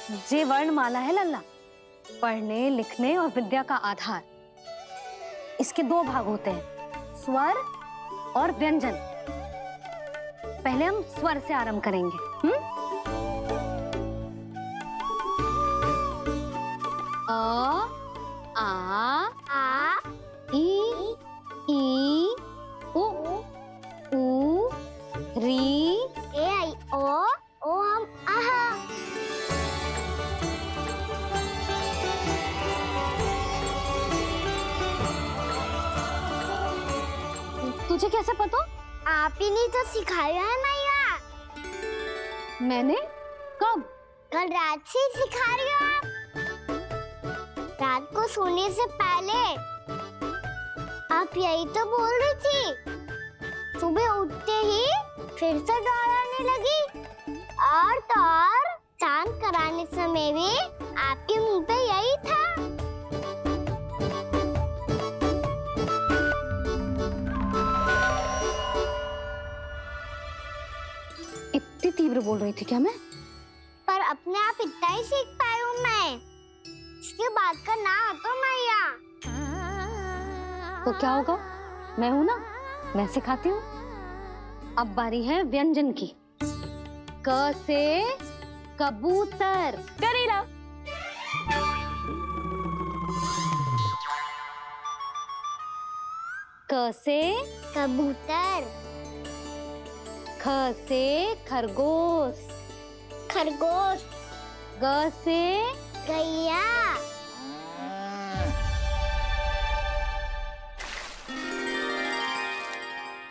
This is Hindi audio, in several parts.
जे वर्णमाला है लल्ला, पढ़ने लिखने और विद्या का आधार। इसके दो भाग होते हैं, स्वर और व्यंजन। पहले हम स्वर से आरंभ करेंगे। अ, आ, ई, उ, री, ए, आई, ओ, हम, आहा। तुझे कैसे पता? आप ही ने तो सिखाया है मैया। मैंने? कब? कल रात से सिखा रही हो आप। रात को सोने से पहले आप यही तो बोल रही थी। सुबह उठते ही फिर से दोहराने लगी, और तो और चांद कराने समय भी आपके मुंह पे यही था। इतनी तीव्र बोल रही थी क्या मैं? पर अपने आप इतना ही सीख पाई हूँ मैं। इसके बाद का ना तो मैया। तो क्या होगा? मैं हूं ना, मैं सिखाती हूँ। अब बारी है व्यंजन की। क से कबूतर। करेला। क से कबूतर। ख से खरगोश। खरगोश। ग से गैया।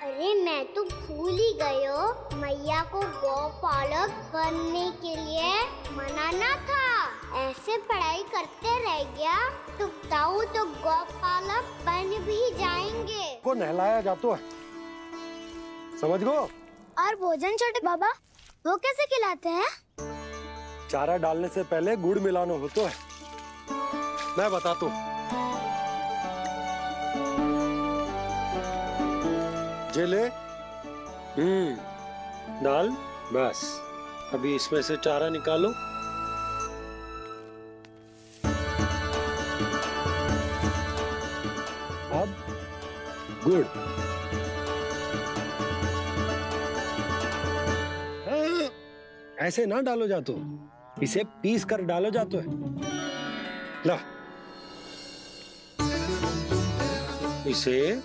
अरे मैं तो भूल ही गई हूँ, मैया को गौपालक बनने के लिए मनाना था। ऐसे पढ़ाई करते रह गया तो ताऊ तो गौपालक बन भी जाएंगे। को नहलाया जाता है, समझ गो। और भोजन छोटे बाबा, वो कैसे खिलाते हैं? चारा डालने से पहले गुड़ मिलाना होता है, मैं बताता हूँ। जेले डाल, बस अभी इसमें से चारा निकालो। अब गुड़। ऐसे ना डालो जातो, इसे पीस कर डालो जातो है। ला, इसे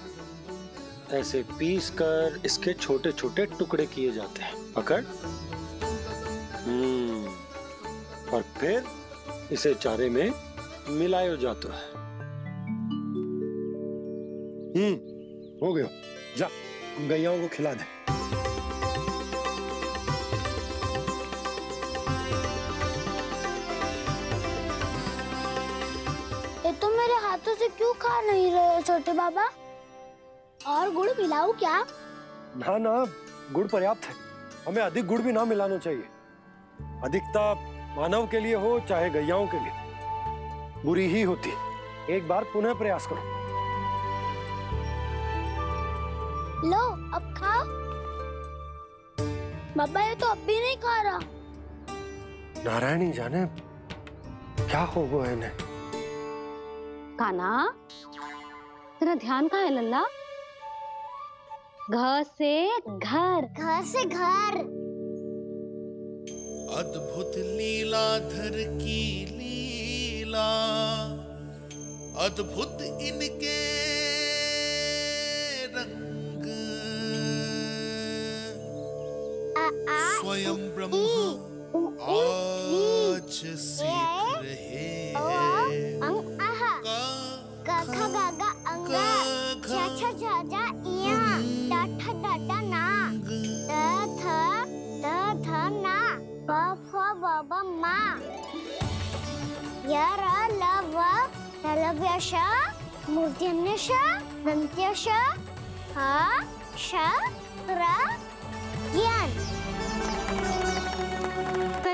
ऐसे पीस कर इसके छोटे छोटे टुकड़े किए जाते हैं। पकड़। और फिर इसे चारे में मिलाया जाता है। हो गया, जा गैयाओं को खिला दे। ये तो मेरे हाथों से क्यों खा नहीं रहे हो छोटे बाबा? और गुड़ मिलाऊं क्या? ना ना, गुड़ पर्याप्त है। हमें अधिक गुड़ भी ना मिलाना चाहिए। अधिकता मानव के लिए हो चाहे गैयाओं के लिए बुरी ही होती। एक बार पुनः प्रयास करो। लो अब खाओ। बाबा ये तो अब भी नहीं खा रहा। नारायणी जाने क्या हो गया इन्हें। कान्हा, तेरा ध्यान कहाँ है लल्ला? घ से घर। घर से घर। अद्भुत लीलाधर की लीला, अद्भुत इनके रंग, स्वयं ब्रह्म आज सीख रहे हैं।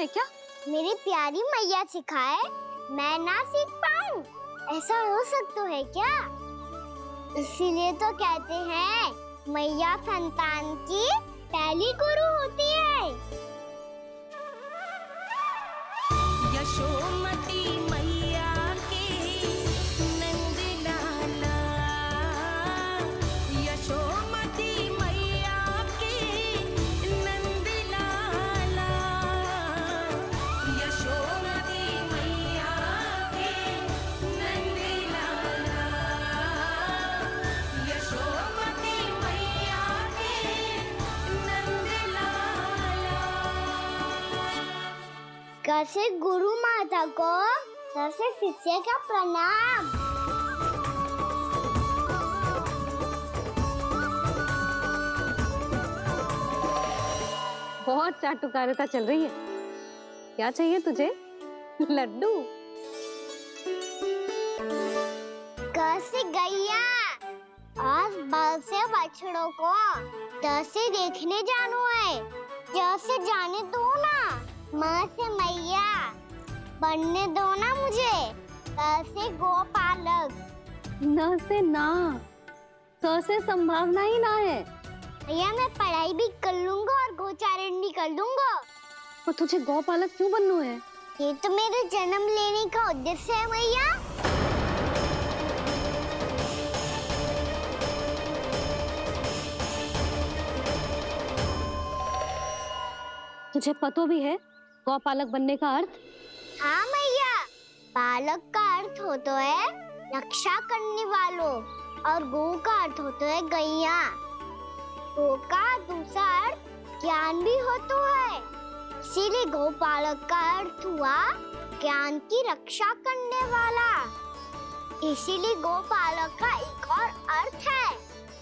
क्या मेरी प्यारी मैया सिखाए, मैं ना सीख पाऊं? ऐसा हो सकता है क्या? इसीलिए तो कहते हैं मैया संतान की पहली गुरु होती है। कैसे गुरु माता को कैसे शिष्य का प्रणाम। बहुत चाटुकारिता चल रही है। क्या चाहिए तुझे? लड्डू? कैसे गैया और बल से बछड़ों को कैसे देखने जानू है, जैसे जाने दो ना, माँ से मैया बनने दो ना मुझे, कैसे गोपालक। न से ना, स से संभावना ही ना है। भैया मैं पढ़ाई भी कर लूंगा और गोचारण भी कर दूंगा। और तुझे गौपालक क्यों बनना है? ये तो मेरे जन्म लेने का उद्देश्य है भैया। तुझे पतो भी है गौपालक बनने का अर्थ? हाँ भैया, पालक का अर्थ होता है रक्षा करने वालों और गौ का अर्थ होता है गैया। गौ का दूसरा अर्थ ज्ञान भी होता है, इसीलिए गोपालक का अर्थ हुआ ज्ञान की रक्षा करने वाला। इसीलिए गोपालक का एक और अर्थ है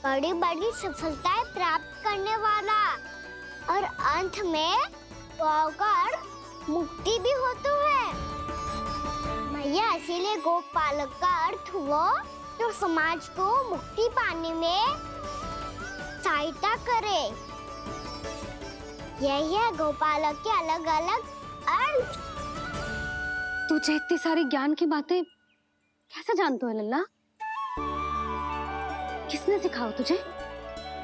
बड़ी बड़ी सफलताएं प्राप्त करने वाला, और अंत में गौ का अर्थ मुक्ति भी होता है भैया। इसीलिए गोपालक का अर्थ हुआ जो समाज को मुक्ति पाने में सहायता करे। यही है गोपालक के अलग अलग अर्थ। तुझे इतनी सारी ज्ञान की बातें कैसे जानते हो लल्ला? किसने सिखाओ तुझे?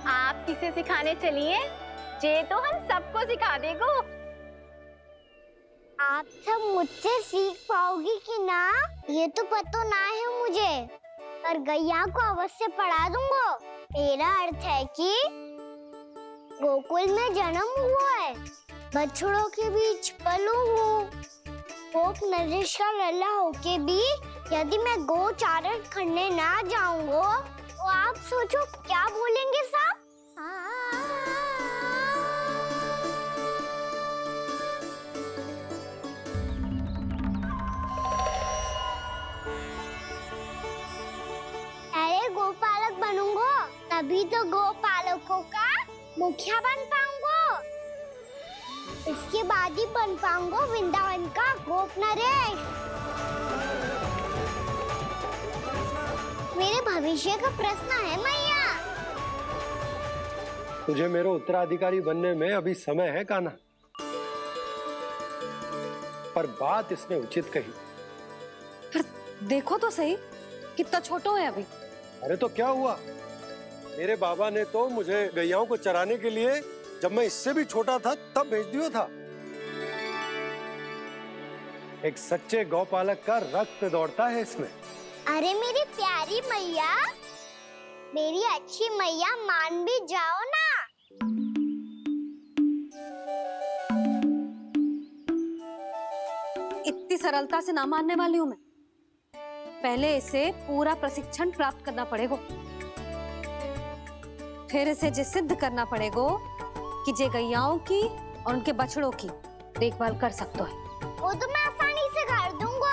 आप किसे सिखाने चलिए, जे तो हम सबको सिखा देगो। आप सब मुझसे सीख पाओगी कि ना ये तो पता ना है मुझे, पर गैया को अवश्य पढ़ा दूंगा। मेरा अर्थ है कि गोकुल में जन्म हुआ है, बछड़ों के बीच पलू हूँ, गोप नरेश का लल्ला होके भी यदि मैं गोचारण करने ना जाऊंगा तो आप सोचो क्या बोलेंगे साहब? अरे गोपालक बनूंगा तभी तो गोपालकों का मुखिया बन पाऊंगा, इसके बाद ही बन पाऊंगा वृंदावन का गोप नरेश। मेरे भविष्य का प्रश्न है मैया। तुझे मेरा उत्तराधिकारी बनने में अभी समय है कान्हा, पर बात इसने उचित कही। पर देखो तो सही, कितना छोटो है अभी। अरे तो क्या हुआ, मेरे बाबा ने तो मुझे गैयाओं को चराने के लिए जब मैं इससे भी छोटा था तब भेज दिया था। एक सच्चे गौपालक का रक्त दौड़ता है इसमें। अरे मेरी प्यारी मैया, मेरी अच्छी मैया, मान भी जाओ ना। इतनी सरलता से ना मानने वाली हूँ मैं। पहले इसे पूरा प्रशिक्षण प्राप्त करना पड़ेगा, फिर इसे ये सिद्ध करना पड़ेगा कि जे गैयाओं की और उनके बछड़ों की देखभाल कर सकते हैं। वो तो मैं आसानी से कर दूंगा।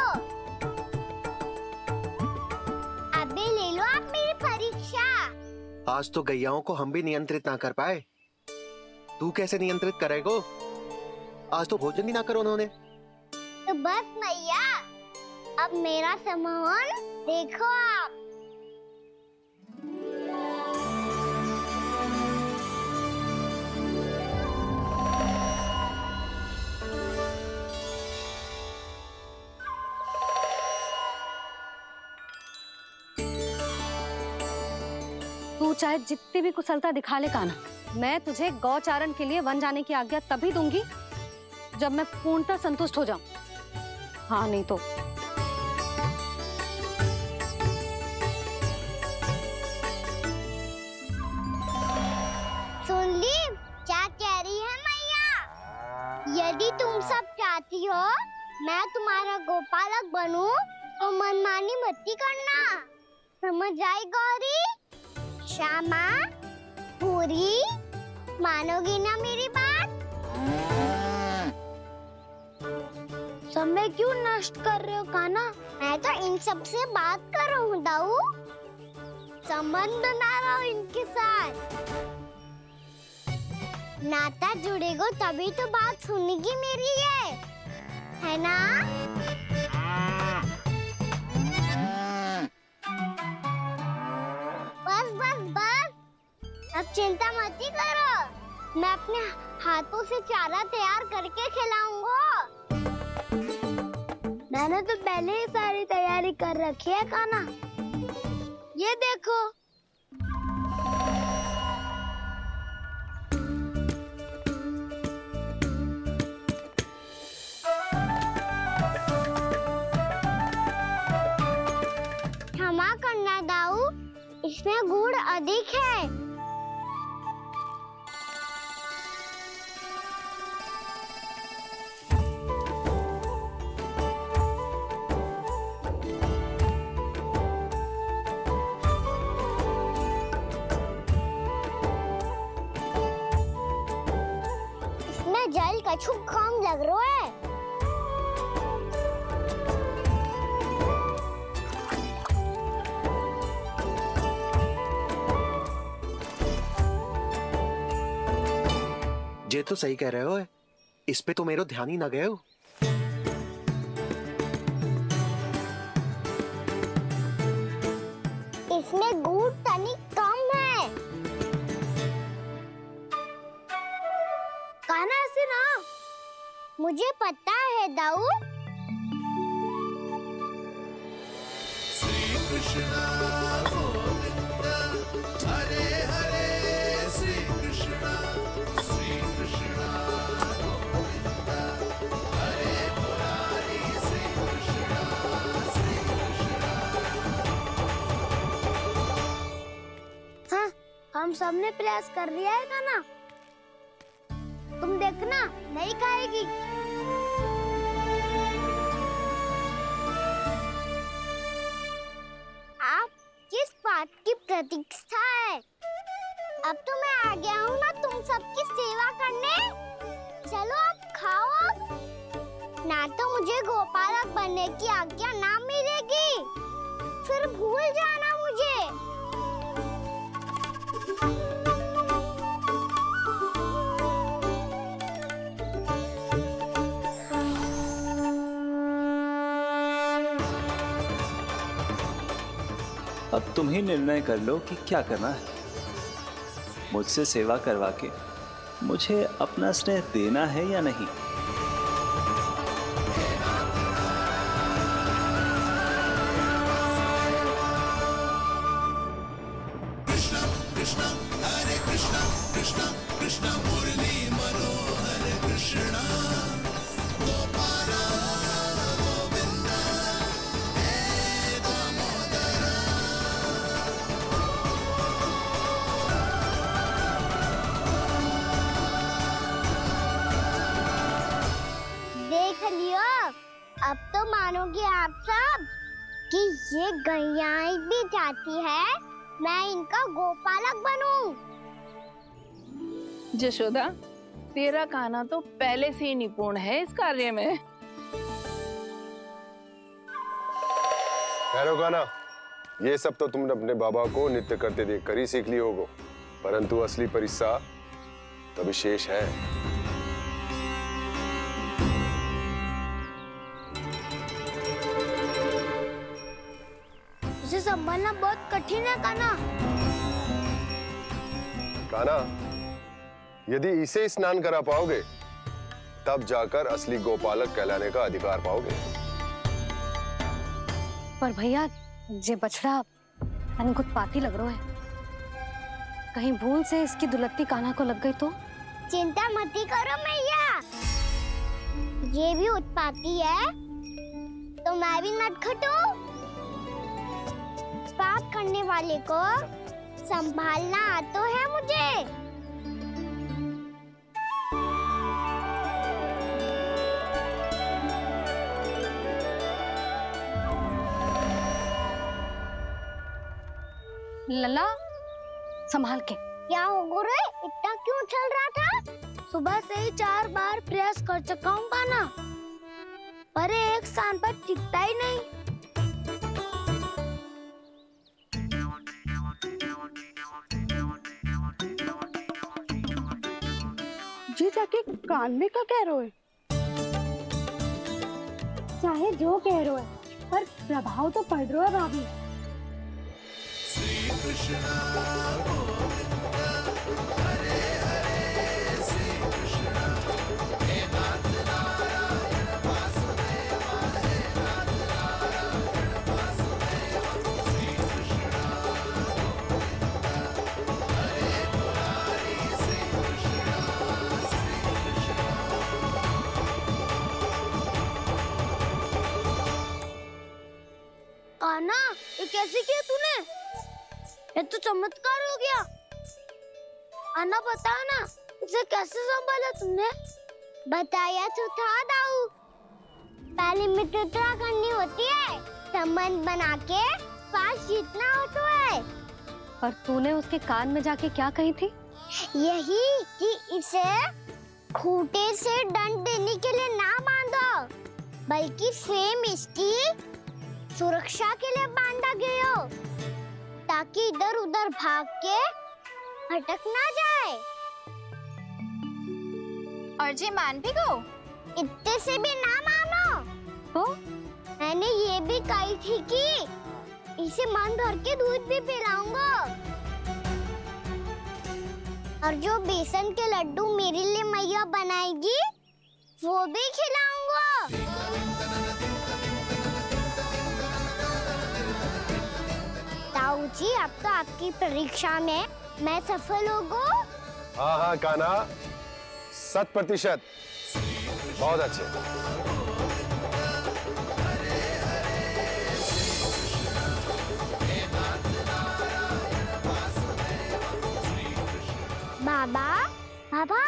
अबे ले लो आप मेरी परीक्षा। आज तो गैयाओं को हम भी नियंत्रित ना कर पाए, तू कैसे नियंत्रित करेगो? आज तो भोजन भी ना करो उन्होंने। तो बस मैया, अब मेरा सम्मान देखो आप। तू चाहे जितनी भी कुशलता दिखा ले कान्हा, मैं तुझे गौचारण के लिए वन जाने की आज्ञा तभी दूंगी जब मैं पूर्णतः संतुष्ट हो जाऊं। हाँ नहीं तो सुन ली क्या कह रही है मैया? यदि तुम सब चाहती हो मैं तुम्हारा गोपालक बनूं तो मनमानी मत करना, समझ आई गौरी? श्यामा, पूरी, मानोगी ना मेरी बात? समय क्यों नष्ट कर रहे हो काना? मैं तो इन सब से बात कर रहा हूँ दाऊ, संबंध बना रहा हूँ इनके साथ। नाता जुड़ेगा तभी तो बात सुनेगी मेरी, है ना? बस बस बस, अब चिंता मत ही करो, मैं अपने हाथों से चारा तैयार करके खिलाऊंगा। मैंने तो पहले ही सारी तैयारी कर रखी है काना, ये देखो। क्षमा करना दाऊ, इसमें गुड़ अधिक है। इसमें जल कछु कम लग रहा है। ये तो सही कह रहे हो, इस पे तो मेरा ध्यान ही ना गए हो। इसमें गुड़ तनिक कम है। काना ऐसे ना, मुझे पता है दाऊ। श्री कृष्ण गोविंद हरे हरे, श्री कृष्ण गोविंद हरे मुरारी, श्री कृष्ण हाँ, हम सबने प्रयास कर लिया है काना, तुम देखना नहीं खाएगी। आप किस बात की प्रतीक्षा है? अब तो मैं आ गया हूँ ना तुम सबकी सेवा करने। चलो अब खाओ अब। ना तो मुझे गोपालक बनने की आज्ञा ना मिलेगी, फिर भूल जाना मुझे। अब तुम ही निर्णय कर लो कि क्या करना है। मुझसे सेवा करवा के मुझे अपना स्नेह देना है या नहीं। कृष्ण कृष्ण हरे कृष्ण कृष्ण कृष्ण मुरली मनोहर कृष्ण गोपाल गोविंद हे दामोदर। देख लियो, अब तो मानोगे आप सब कि ये गैयाएं भी चाहती है मैं इनका गोपालक बनूं। जशोदा, तेरा कान्हा तो पहले से ही निपुण है इस कार्य में। ठहरो कान्हा, ये सब तो तुमने अपने बाबा को नृत्य करते देखकर ही सीख ली होगो, परंतु असली परिस्सा तो विशेष है। उसे संभालना बहुत कठिन है कान्हा। कान्हा, यदि इसे स्नान करा पाओगे तब जाकर असली गोपालक कहलाने का अधिकार पाओगे। पर भैया, ये बछड़ा उत्पाती लग रहा है, कहीं भूल से इसकी दुलत्ती कान्हा को लग गई तो? चिंता मत करो मैया, ये भी उत्पाती है तो मैं भी नटखट हूँ। पाप करने वाले को संभालना आता है मुझे। लला, संभाल के। क्या हो गुरु, इतना क्यों चल रहा था? सुबह से ही 4 बार प्रयास कर चुका हूँ कान्हा, पर एक स्थान पर टिकता ही नहीं। जी जाके कान में क्या कह रहे हो? चाहे जो कह रहे हो पर प्रभाव तो पड़ रहा है भाभी। श्री कृष्ण गोविंद हरे हरे श्री कृष्ण हे नाथ नारायण वासुदेव हे नाथ नारायण वासुदेव श्री कृष्ण गोविंद हरे मुरारी श्री कृष्ण कान्हा, ये कैसे किया तूने? ये तो चमत्कार हो गया। अन्ना बता ना, इसे कैसे संभाला तुमने? बताया तो था दाऊ। पहले मित्रता करनी होती है, संबंध बना के पास जीतना होता है। और तूने उसके कान में जाके क्या कही थी? यही कि इसे खूंटे से दंड देने के लिए ना बांधो, बल्कि स्वयं इसकी सुरक्षा के लिए बांधा गया हो, ताकि इधर उधर भाग के भटक ना जाए। और जी मान भी गो? इतने से भी ना मानो। तो मैंने ये भी कही थी कि इसे मन भर के दूध भी पिलाऊंगा, और जो बेसन के लड्डू मेरे लिए मैया बनाएगी वो भी खिलाऊंगा। ताऊ जी, अब तो आपकी परीक्षा में मैं सफल होगा। हाँ हाँ कान्हा, 100%। बहुत अच्छे। बाबा, बाबा,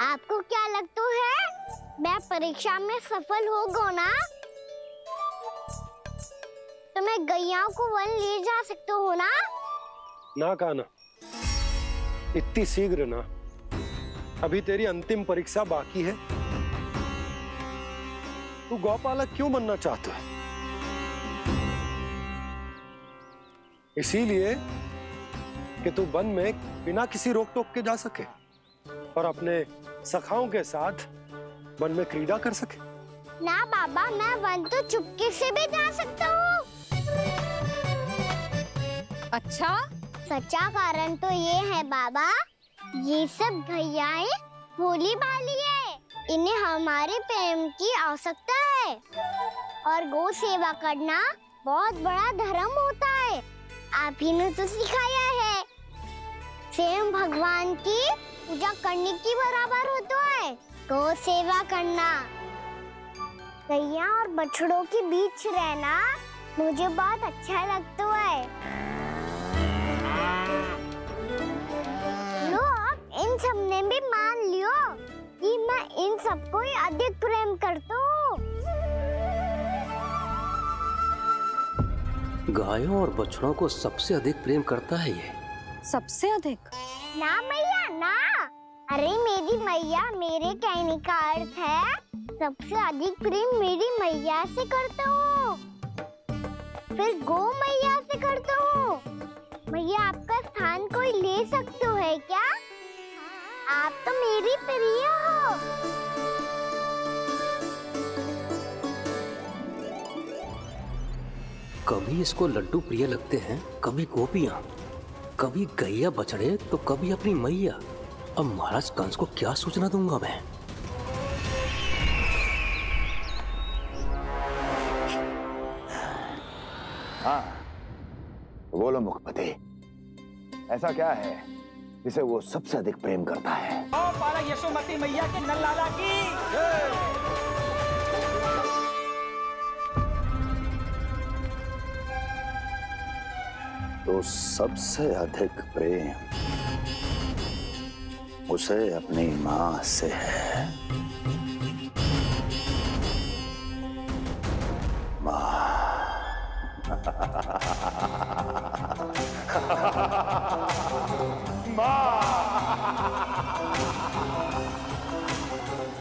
आपको क्या लगता है मैं परीक्षा में सफल होगा ना? तो मैं गैयाओं को वन ले जा सकता हूँ ना? ना कान्हा, इतनी शीघ्र ना। अभी तेरी अंतिम परीक्षा बाकी है। तू गौपालक क्यों बनना चाहता है? इसीलिए कि तू वन में बिना किसी रोक टोक के जा सके और अपने सखाओं के साथ वन में क्रीड़ा कर सके। ना बाबा, मैं वन तो चुपके से भी जा सकता हूँ। अच्छा, सच्चा कारण तो ये है बाबा, ये सब गैयाएं भोली भाली है, इन्हें हमारे प्रेम की आवश्यकता है, और गौ सेवा करना बहुत बड़ा धर्म होता है। आप ही ने तो सिखाया है, स्वयं भगवान की पूजा करने की बराबर होता है गौ सेवा करना। गैया और बछड़ों के बीच रहना मुझे बहुत अच्छा लगता है। लो, अब इन सब ने भी मान लियो कि मैं इन सबको ही अधिक प्रेम करता हूँ। गायों और बछड़ों को सबसे अधिक प्रेम करता है ये। सबसे अधिक? ना मैया ना, अरे मेरी मैया, मेरे कहने का अर्थ है सबसे अधिक प्रेम मेरी मैया से करता हूँ, फिर गौ मैया से करता हूँ। मैया, आपका स्थान कोई ले सकते है क्या? आप तो मेरी प्रिय हो। कभी इसको लड्डू प्रिय लगते हैं, कभी गोपियां, कभी गैया बछड़े, तो कभी अपनी मैया। अब महाराज कंस को क्या सूचना दूंगा मैं? हाँ, बोलो मुखपति, ऐसा क्या है जिसे वो सबसे अधिक प्रेम करता है? पाला यशोमती मैया के नल लाला की। तो सबसे अधिक प्रेम उसे अपनी माँ से है। माँ।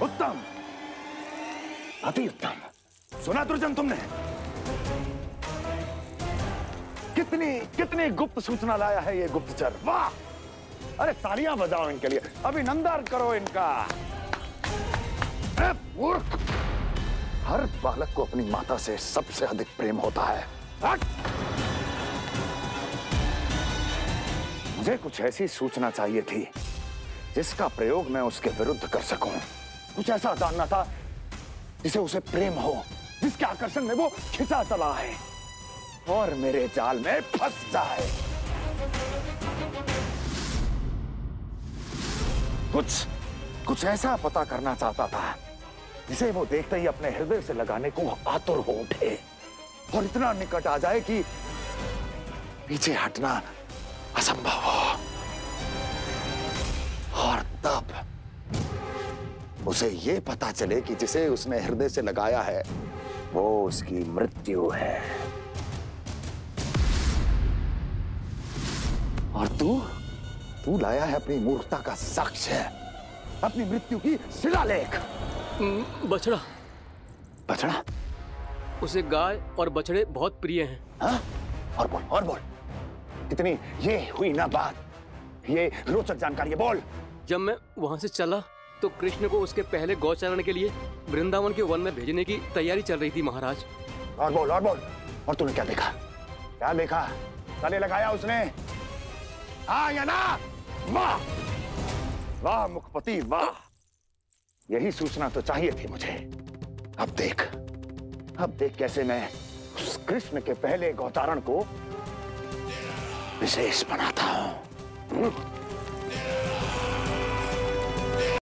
उत्तम। अति उत्तम। सुना दुर्जन तुमने? कितनी कितनी गुप्त सूचना लाया है ये गुप्तचर। वाह! अरे तालियां बजाओ इनके लिए, अभिनंदन करो इनका। अरे मूर्ख! हर बालक को अपनी माता से सबसे अधिक प्रेम होता है। हट! मुझे कुछ ऐसी सूचना चाहिए थी जिसका प्रयोग मैं उसके विरुद्ध कर सकूं। कुछ ऐसा जानना था जिसे उसे प्रेम हो, जिसके आकर्षण में वो खिंचा चला है और मेरे जाल में फंस जाए। कुछ ऐसा पता करना चाहता था जिसे वो देखते ही अपने हृदय से लगाने को आतुर हो उठे और इतना निकट आ जाए कि पीछे हटना असंभव हो। और तब उसे ये पता चले कि जिसे उसने हृदय से लगाया है वो उसकी मृत्यु है। और तू लाया है अपनी मूर्खता का साक्ष्य, अपनी मृत्यु की शिलालेख। बछड़ा। बछड़ा? उसे गाय और बछड़े बहुत प्रिय हैं। हाँ? और बोल। कितनी ये हुई ना बात, ये रोचक जानकारी है, बोल। जब मैं वहां से चला तो कृष्ण को उसके पहले गौचारण के लिए वृंदावन के वन में भेजने की तैयारी चल रही थी महाराज। और बोल। और तूने क्या देखा? क्या देखा? गले लगाया उसने? हाँ या ना? वाह वाह मुखपति वाह! यही सूचना तो चाहिए थी मुझे। अब देख कैसे मैं उस कृष्ण के पहले गौचारण को विशेष बनाता हूं।